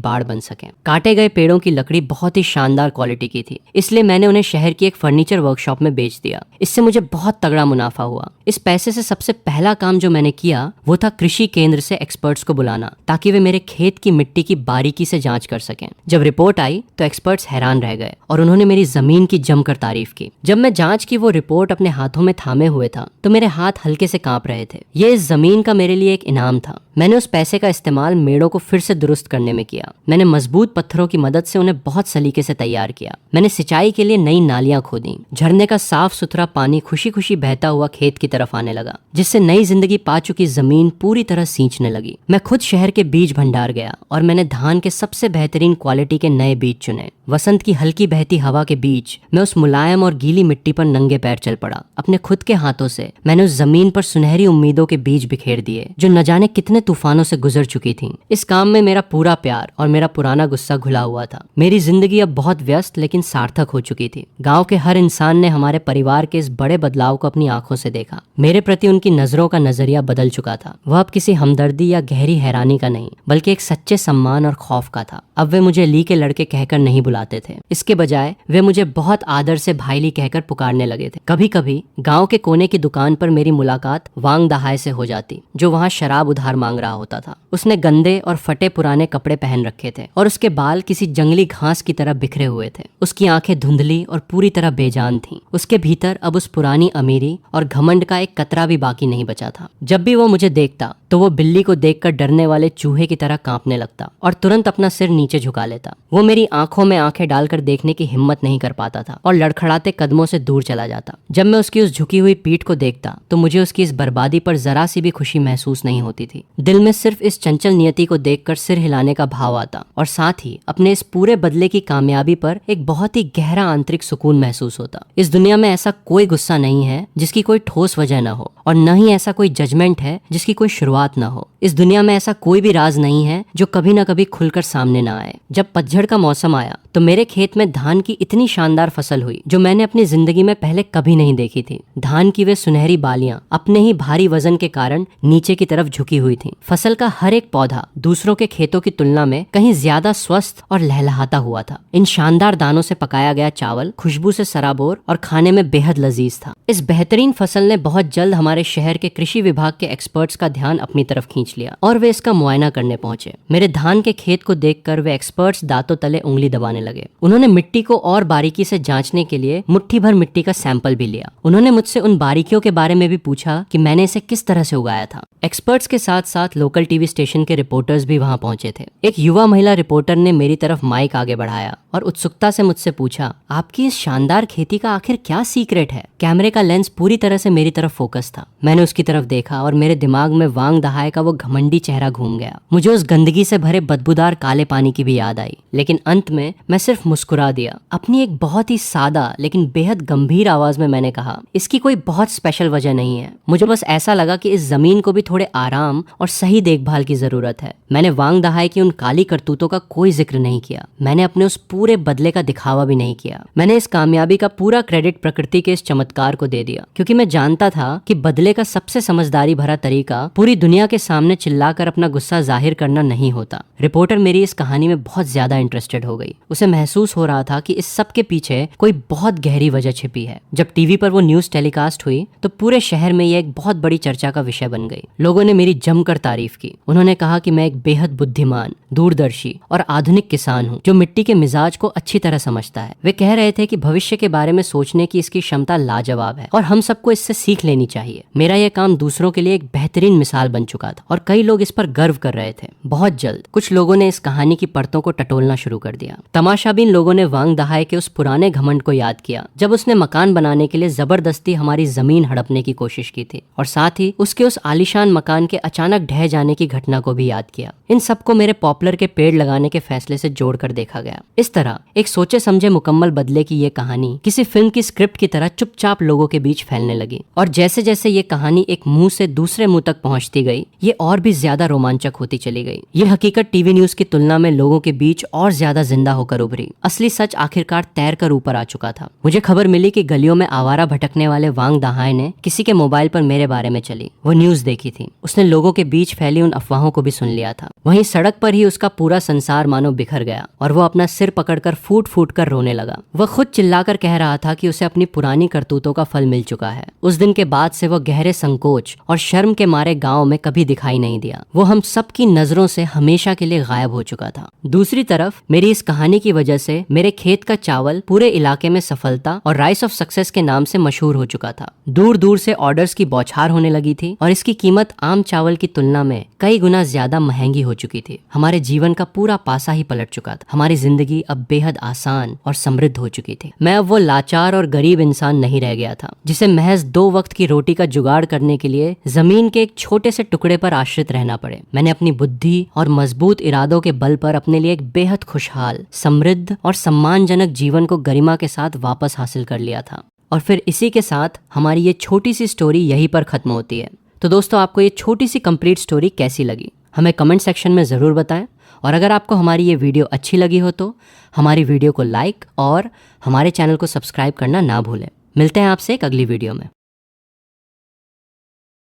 बाड़ बन सकें। काटे गए पेड़ों की लकड़ी बहुत ही शानदार क्वालिटी की थी, इसलिए मैंने उन्हें शहर की एक फर्नीचर वर्कशॉप में बेच दिया। इससे मुझे बहुत तगड़ा मुनाफा हुआ। इस पैसे से सबसे पहला काम जो मैंने किया वो था कृषि केंद्र से एक्सपर्ट्स को बुलाना ताकि वे मेरे खेत की मिट्टी की बारीकी से जांच कर सकें। जब रिपोर्ट आई तो एक्सपर्ट्स हैरान रह गए और उन्होंने मेरी जमीन की जमकर तारीफ की। जब मैं जांच की वो रिपोर्ट अपने हाथों में थामे हुए था तो मेरे हाथ हल्के से कांप रहे थे। ये इस जमीन का मेरे लिए एक इनाम था। मैंने उस पैसे का इस्तेमाल मेड़ों को फिर से दुरुस्त करने में किया। मैंने मजबूत पत्थरों की मदद से उन्हें बहुत सलीके से तैयार किया। मैंने सिंचाई के लिए नई नालियां खोदी। झरने का साफ सुथरा पानी खुशी खुशी बहता हुआ खेत की तरफ आने लगा, जिससे नई जिंदगी पा चुकी जमीन पूरी तरह सींचने लगी। मैं खुद शहर के बीज भंडार गया और मैंने धान के सबसे बेहतरीन क्वालिटी के नए बीज चुने। वसंत की हल्की बहती हवा के बीच मैं उस मुलायम और गीली मिट्टी पर नंगे पैर चल पड़ा। अपने खुद के हाथों से मैंने उस जमीन पर सुनहरी उम्मीदों के बीज बिखेर दिए जो न जाने कितने तूफानों से गुजर चुकी थीं। इस काम में मेरा पूरा प्यार और मेरा पुराना गुस्सा घुला हुआ था। मेरी जिंदगी अब बहुत व्यस्त लेकिन सार्थक हो चुकी थी। गांव के हर इंसान ने हमारे परिवार के इस बड़े बदलाव को अपनी आंखों से देखा। मेरे प्रति उनकी नजरों का नजरिया बदल चुका था। वह अब किसी हमदर्दी या गहरी हैरानी का नहीं, बल्कि एक सच्चे सम्मान और खौफ का था। अब वे मुझे ली के लड़के कहकर नहीं बुलाते थे। इसके बजाय वे मुझे बहुत आदर से भाई ली कहकर पुकारने लगे थे। कभी कभी गांव के कोने की दुकान पर मेरी मुलाकात वांग दहाई से हो जाती, जो वहां शराब उधार मांग रहा होता था। उसने गंदे और फटे पुराने कपड़े पहन रखे थे और उसके बाल किसी जंगली घास की तरह बिखरे हुए थे। उसकी आंखें धुंधली और पूरी तरह बेजान थीं। उसके भीतर अब उस पुरानी अमीरी और घमंड का एक कतरा भी बाकी नहीं बचा था। जब भी वो मुझे देखता तो वो बिल्ली को देखकर डरने वाले चूहे की तरह कांपने लगता और तुरंत अपना सिर नीचे झुका लेता। वो मेरी आंखों में आंखें डालकर देखने की हिम्मत नहीं कर पाता था और लड़खड़ाते कदमों से दूर चला जाता। जब मैं उसकी उस झुकी हुई पीठ को देखता तो मुझे उसकी इस बर्बादी पर जरा सी भी खुशी महसूस नहीं होती थी। दिल में सिर्फ इस चंचल नियति को देखकर सिर हिलाने का भाव आता और साथ ही अपने इस पूरे बदले की कामयाबी पर एक बहुत ही गहरा आंतरिक सुकून महसूस होता। इस दुनिया में ऐसा कोई गुस्सा नहीं है जिसकी कोई ठोस वजह न हो, और न ही ऐसा कोई जजमेंट है जिसकी कोई शुरुआत न हो। इस दुनिया में ऐसा कोई भी राज नहीं है जो कभी न कभी खुलकर सामने न आए। जब पतझड़ का मौसम आया तो मेरे खेत में धान की इतनी शानदार फसल हुई जो मैंने अपनी जिंदगी में पहले कभी नहीं देखी थी। धान की वे सुनहरी बालियां अपने ही भारी वजन के कारण नीचे की तरफ झुकी हुई थीं। फसल का हर एक पौधा दूसरों के खेतों की तुलना में कहीं ज्यादा स्वस्थ और लहलहाता हुआ था। इन शानदार दानों से पकाया गया चावल खुशबू से सराबोर और खाने में बेहद लजीज था। इस बेहतरीन फसल ने बहुत जल्द हमारे शहर के कृषि विभाग के एक्सपर्ट्स का ध्यान अपनी तरफ खींच लिया और वे इसका मुआयना करने पहुंचे। मेरे धान के खेत को देखकर वे एक्सपर्ट्स दांतों तले उंगली दबाने लगे। उन्होंने मिट्टी को और बारीकी से जांचने के लिए मुट्ठी भर मिट्टी का सैंपल भी लिया। उन्होंने मुझसे उन बारीकियों के बारे में भी पूछा कि मैंने इसे किस तरह से उगाया था। एक्सपर्ट्स के साथ साथ लोकल टीवी स्टेशन के रिपोर्टर्स भी वहां पहुंचे थे। एक युवा महिला रिपोर्टर ने मेरी तरफ माइक आगे बढ़ाया और उत्सुकता से मुझसे पूछा, आपकी इस शानदार खेती का आखिर क्या सीक्रेट है? कैमरे का लेंस पूरी तरह से मेरी तरफ फोकस था। मैंने उसकी तरफ देखा और मेरे दिमाग में वांग दहाए का वो घमंडी चेहरा घूम गया। मुझे उस गंदगी से भरे बदबूदार काले पानी की भी याद आई, लेकिन अंत में मैं सिर्फ मुस्कुरा दिया। अपनी एक बहुत ही सादा लेकिन बेहद गंभीर आवाज में मैंने कहा, इसकी कोई बहुत स्पेशल वजह नहीं है। मुझे बस ऐसा लगा कि इस जमीन को भी थोड़े आराम और सही देखभाल की जरूरत है। मैंने वांग दहाए की उन काली करतूतों का कोई जिक्र नहीं किया। मैंने अपने उस पूरे बदले का दिखावा भी नहीं किया। मैंने इस कामयाबी का पूरा क्रेडिट प्रकृति के इस चमत्कार को दे दिया, क्योंकि मैं जानता था कि बदले का सबसे समझदारी भरा तरीका पूरी दुनिया के सामने चिल्लाकर अपना गुस्सा जाहिर करना नहीं होता। रिपोर्टर मेरी इस कहानी में बहुत ज्यादा इंटरेस्टेड हो गई। उसे महसूस हो रहा था कि इस सब के पीछे कोई बहुत गहरी वजह छिपी है। जब टीवी पर वो न्यूज टेलीकास्ट हुई तो पूरे शहर में ये एक बहुत बड़ी चर्चा का विषय बन गई। लोगों ने मेरी जमकर तारीफ की। उन्होंने कहा कि मैं एक बेहद बुद्धिमान, दूरदर्शी और आधुनिक किसान हूँ जो मिट्टी के मिजाज को अच्छी तरह समझता है। वे कह रहे थे कि भविष्य के बारे में सोचने की इसकी क्षमता लाजवाब है और हम सबको इससे सीख लेनी चाहिए। मेरा यह काम दूसरों के लिए एक बेहतरीन मिसाल बन चुका था और कई लोग इस पर गर्व कर रहे थे। बहुत जल्द कुछ लोगों ने इस कहानी की परतों को टटोलना शुरू कर दिया। तमाशाबीन लोगों ने वांग दहाए के उस पुराने घमंड को याद किया जब उसने मकान बनाने के लिए जबरदस्ती हमारी जमीन हड़पने की कोशिश की थी, और साथ ही उसके उस आलीशान मकान के अचानक ढह जाने की घटना को भी याद किया। इन सबको मेरे पॉपुलर के पेड़ लगाने के फैसले से जोड़कर देखा गया। इस तरह एक सोचे समझे मुकम्मल बदले की ये कहानी किसी फिल्म की स्क्रिप्ट की तरह चुपचाप लोगों के बीच फैलने लगी, और जैसे जैसे ये कहानी एक मुंह से दूसरे मुंह तक पहुंचती गई, ये और भी ज्यादा रोमांचक होती चली गई। ये हकीकत टीवी न्यूज की तुलना में लोगों के बीच और ज्यादा जिंदा होकर उभरी। असली सच आखिरकार तैर कर ऊपर आ चुका था। मुझे खबर मिली कि गलियों में आवारा भटकने वाले वांग दहाए ने किसी के मोबाइल पर मेरे बारे में चली वो न्यूज देखी थी। उसने लोगों के बीच फैली उन अफवाहों को भी सुन लिया था। वहीं सड़क पर ही उसका पूरा संसार मानो बिखर गया और वो अपना सिर पकड़कर फूट फूट कर रोने लगा। वह खुद चिल्लाकर कह रहा था कि उसे अपनी पुरानी करतूतों का फल मिल चुका है। उस दिन के बाद से वो गहरे संकोच और शर्म के मारे गांव में कभी दिखाई नहीं दिया। वो हम सबकी नजरों से हमेशा के लिए गायब हो चुका था। दूसरी तरफ मेरी इस कहानी की वजह से मेरे खेत का चावल पूरे इलाके में सफलता और राइस ऑफ सक्सेस के नाम से मशहूर हो चुका था। दूर दूर से ऑर्डर्स की बौछार होने लगी थी और इसकी कीमत आम चावल की तुलना में कई गुना ज्यादा महंगी हो चुकी थी। हमारे जीवन का पूरा पासा ही पलट चुका था। हमारी जिंदगी अब बेहद आसान और समृद्ध हो चुकी थी। मैं अब वो लाचार और गरीब इंसान नहीं रह गया था जिसे महज 2 वक्त की रोटी का जुगाड़ करने के लिए जमीन के एक छोटे से टुकड़े पर आश्रित रहना पड़े। मैंने अपनी बुद्धि और मजबूत इरादों के बल पर अपने लिए एक बेहद खुशहाल, समृद्ध और सम्मानजनक जीवन को गरिमा के साथ वापस हासिल कर लिया था। और फिर इसी के साथ हमारी ये छोटी सी स्टोरी यहीं पर खत्म होती है। तो दोस्तों, आपको ये छोटी सी कंप्लीट स्टोरी कैसी लगी हमें कमेंट सेक्शन में ज़रूर बताएं। और अगर आपको हमारी ये वीडियो अच्छी लगी हो तो हमारी वीडियो को लाइक और हमारे चैनल को सब्सक्राइब करना ना भूलें। मिलते हैं आपसे एक अगली वीडियो में।